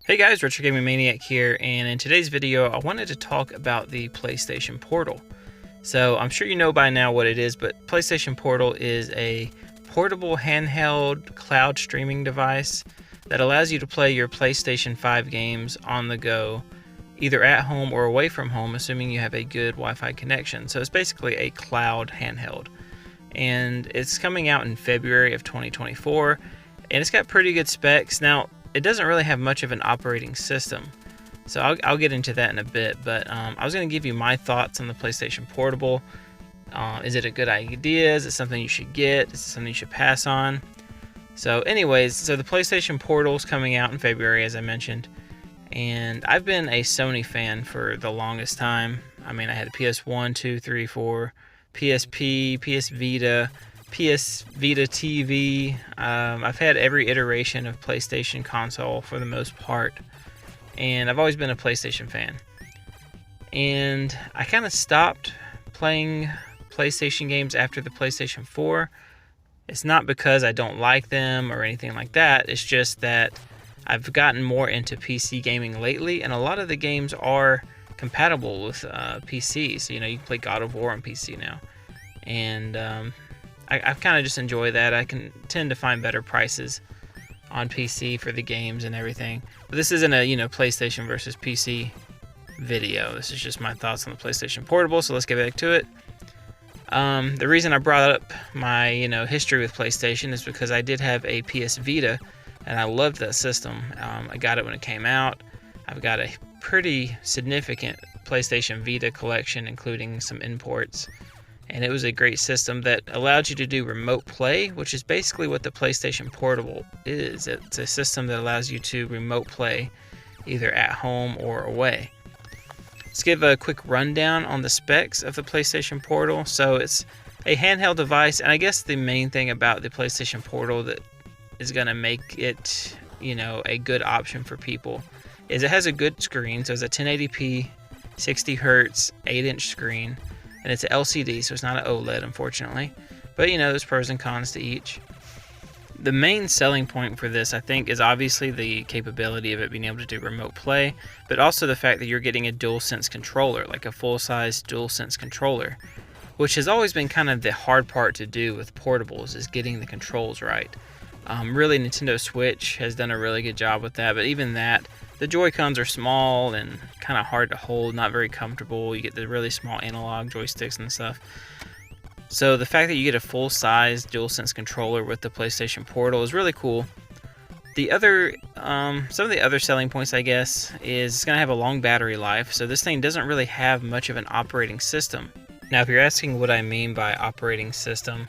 Hey guys, Retro Gaming Maniac here, and in today's video I wanted to talk about the PlayStation Portal. So I'm sure you know by now what it is, but PlayStation Portal is a portable handheld cloud streaming device that allows you to play your PlayStation 5 games on the go, either at home or away from home, assuming you have a good Wi-Fi connection. So it's basically a cloud handheld, and it's coming out in February of 2024, and it's got pretty good specs. Now, it doesn't really have much of an operating system, so I'll get into that in a bit, but I was going to give you my thoughts on the PlayStation Portable. Is it a good idea? Is it something you should get? Is it something you should pass on? So anyways, so the PlayStation Portal is coming out in February, as I mentioned, and I've been a Sony fan for the longest time. I mean, I had a PS1, 2, 3, 4, PSP, PS Vita, PS Vita TV. I've had every iteration of PlayStation console for the most part, and I've always been a PlayStation fan. And I kind of stopped playing PlayStation games after the PlayStation 4. It's not because I don't like them or anything like that. It's just that I've gotten more into PC gaming lately, and a lot of the games are compatible with PC. So, you know, you can play God of War on PC now. And I kind of just enjoy that. I can tend to find better prices on PC for the games and everything. But this isn't a, PlayStation versus PC video. This is just my thoughts on the PlayStation Portable, so let's get back to it. The reason I brought up my, history with PlayStation is because I did have a PS Vita, and I loved that system. I got it when it came out. I've got a pretty significant PlayStation Vita collection, including some imports. And it was a great system that allowed you to do remote play, which is basically what the PlayStation Portable is. It's a system that allows you to remote play either at home or away. Let's give a quick rundown on the specs of the PlayStation Portal. So it's a handheld device, and I guess the main thing about the PlayStation Portal that is going to make it, a good option for people is it has a good screen. So it's a 1080p, 60 hertz, 8-inch screen. And it's an LCD, so it's not an OLED, unfortunately. But, there's pros and cons to each. The main selling point for this, I think, is obviously the capability of it being able to do remote play, but also the fact that you're getting a DualSense controller, like a full-size DualSense controller, which has always been kind of the hard part to do with portables, is getting the controls right. Really, Nintendo Switch has done a really good job with that, but even that, the Joy-Cons are small and kind of hard to hold, not very comfortable. You get the really small analog joysticks and stuff. So the fact that you get a full-size DualSense controller with the PlayStation Portal is really cool. The other, some of the other selling points, I guess, is it's going to have a long battery life. So this thing doesn't really have much of an operating system. Now, if you're asking what I mean by operating system,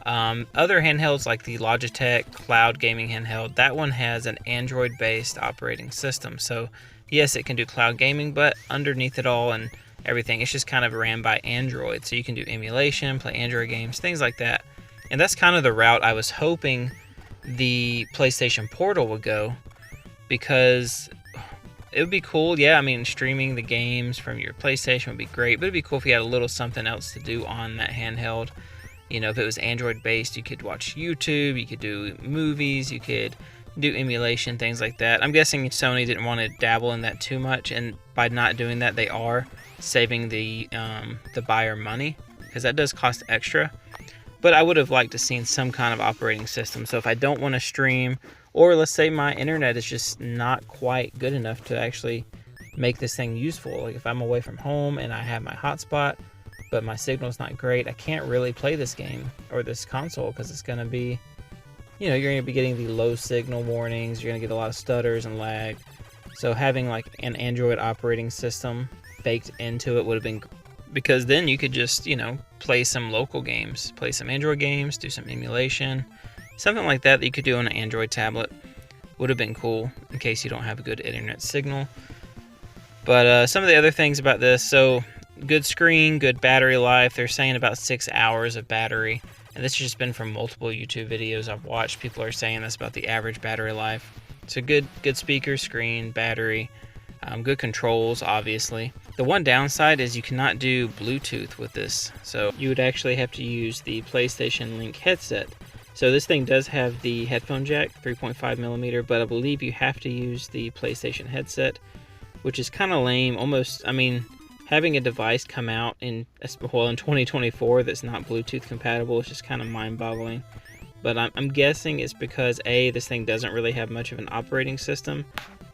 other handhelds like the Logitech Cloud Gaming handheld, that one has an Android-based operating system. So yes, it can do cloud gaming, but underneath it all and everything, it's just kind of ran by Android. So you can do emulation, play Android games, things like that. And that's kind of the route I was hoping the PlayStation Portal would go, because it would be cool. Yeah, I mean, streaming the games from your PlayStation would be great, but it'd be cool if you had a little something else to do on that handheld. If it was Android-based, you could watch YouTube, you could do movies, you could do emulation, things like that. I'm guessing Sony didn't want to dabble in that too much, and by not doing that, they are saving the buyer money, because that does cost extra. But I would have liked to seen some kind of operating system. So if I don't want to stream, or let's say my internet is just not quite good enough to actually make this thing useful, like if I'm away from home and I have my hotspot, but my signal's not great, I can't really play this game or this console, because it's going to be, you're going to be getting the low signal warnings, you're going to get a lot of stutters and lag. So having like an Android operating system baked into it would have been, because then you could just, play some local games, play some Android games, do some emulation, something like that you could do on an Android tablet. Would have been cool in case you don't have a good internet signal. But some of the other things about this, so good screen, good battery life. They're saying about 6 hours of battery, and this has just been from multiple YouTube videos I've watched. People are saying that's about the average battery life. So good speaker, screen, battery, good controls, obviously. The one downside is you cannot do Bluetooth with this, so you would actually have to use the PlayStation Link headset. So this thing does have the headphone jack, 3.5 millimeter, but I believe you have to use the PlayStation headset, which is kind of lame. Almost, I mean, having a device come out in 2024 that's not Bluetooth compatible is just kind of mind-boggling. But I'm guessing it's because A, this thing doesn't really have much of an operating system,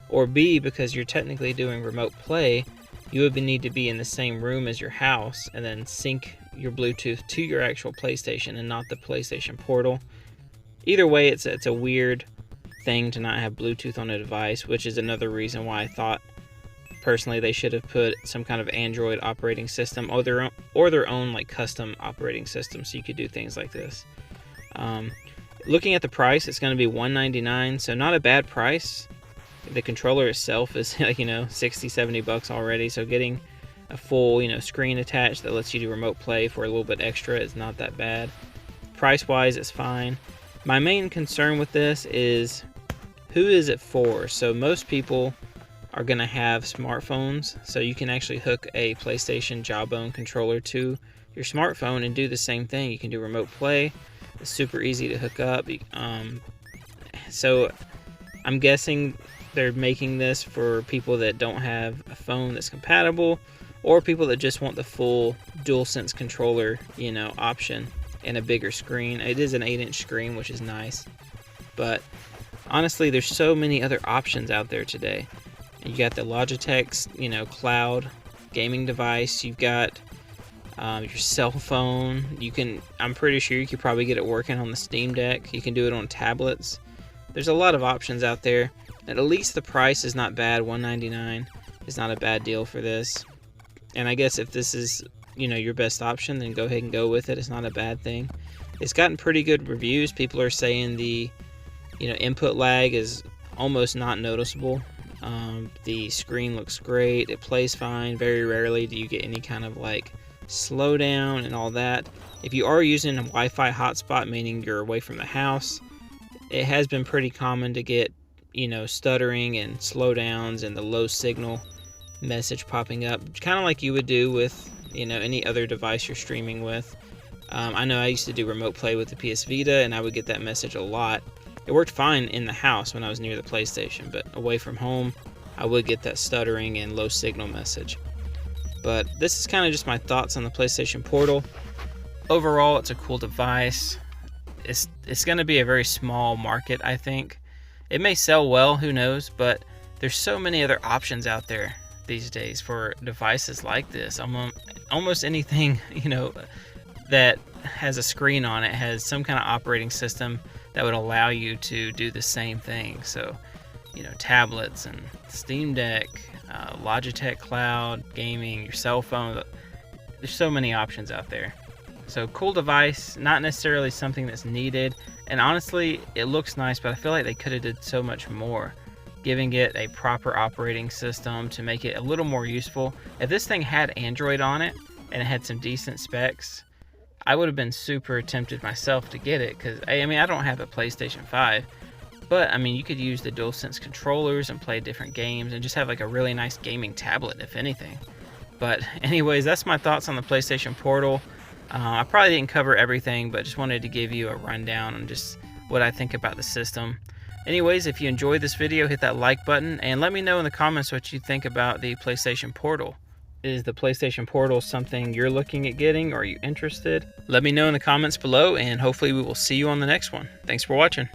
or B, because you're technically doing remote play, you would need to be in the same room as your house and then sync your Bluetooth to your actual PlayStation and not the PlayStation Portal. Either way, it's a weird thing to not have Bluetooth on a device, which is another reason why I thought personally they should have put some kind of Android operating system or their own like custom operating system so you could do things like this. Looking at the price, it's going to be $199, so not a bad price. The controller itself is like, you know, 60-70 bucks already, so getting a full, you know, screen attached that lets you do remote play for a little bit extra is not that bad. Price wise, it's fine. My main concern with this is who is it for? So most people are going to have smartphones, so you can actually hook a PlayStation Jawbone controller to your smartphone and do the same thing. You can do remote play. It's super easy to hook up. So I'm guessing they're making this for people that don't have a phone that's compatible, or people that just want the full DualSense controller, you know, option and a bigger screen. It is an 8-inch screen, which is nice. But honestly, there's so many other options out there today. You got the Logitech's, you know, cloud gaming device. You've got your cell phone. I'm pretty sure you could probably get it working on the Steam Deck. You can do it on tablets. There's a lot of options out there. And at least the price is not bad. $199 is not a bad deal for this. And I guess if this is, you know, your best option, then go ahead and go with it. It's not a bad thing. It's gotten pretty good reviews. People are saying the, you know, input lag is almost not noticeable. The screen looks great. It plays fine. Very rarely do you get any kind of like slowdown and all that. If you are using a Wi-Fi hotspot, meaning you're away from the house, it has been pretty common to get, you know, stuttering and slowdowns and the low signal message popping up, kind of like you would do with, you know, any other device you're streaming with. I know I used to do remote play with the PS Vita, and I would get that message a lot. It worked fine in the house when I was near the PlayStation, but away from home, I would get that stuttering and low signal message. But this is kind of just my thoughts on the PlayStation Portal. Overall, it's a cool device. It's going to be a very small market, I think. It may sell well, who knows, but there's so many other options out there these days for devices like this. Almost anything, you know, that has a screen on it has some kind of operating system that would allow you to do the same thing. So, you know, tablets and Steam Deck, Logitech Cloud, gaming, your cell phone. There's so many options out there. So cool device, not necessarily something that's needed. And honestly, it looks nice, but I feel like they could have did so much more, giving it a proper operating system to make it a little more useful. If this thing had Android on it and it had some decent specs, I would have been super tempted myself to get it, because I mean, I don't have a PlayStation 5, but I mean, you could use the DualSense controllers and play different games and just have like a really nice gaming tablet, if anything. But anyways, that's my thoughts on the PlayStation Portal. I probably didn't cover everything, but just wanted to give you a rundown on just what I think about the system. Anyways, if you enjoyed this video, hit that like button and let me know in the comments what you think about the PlayStation Portal. Is the PlayStation Portal something you're looking at getting, or are you interested? Let me know in the comments below, and hopefully we will see you on the next one. Thanks for watching.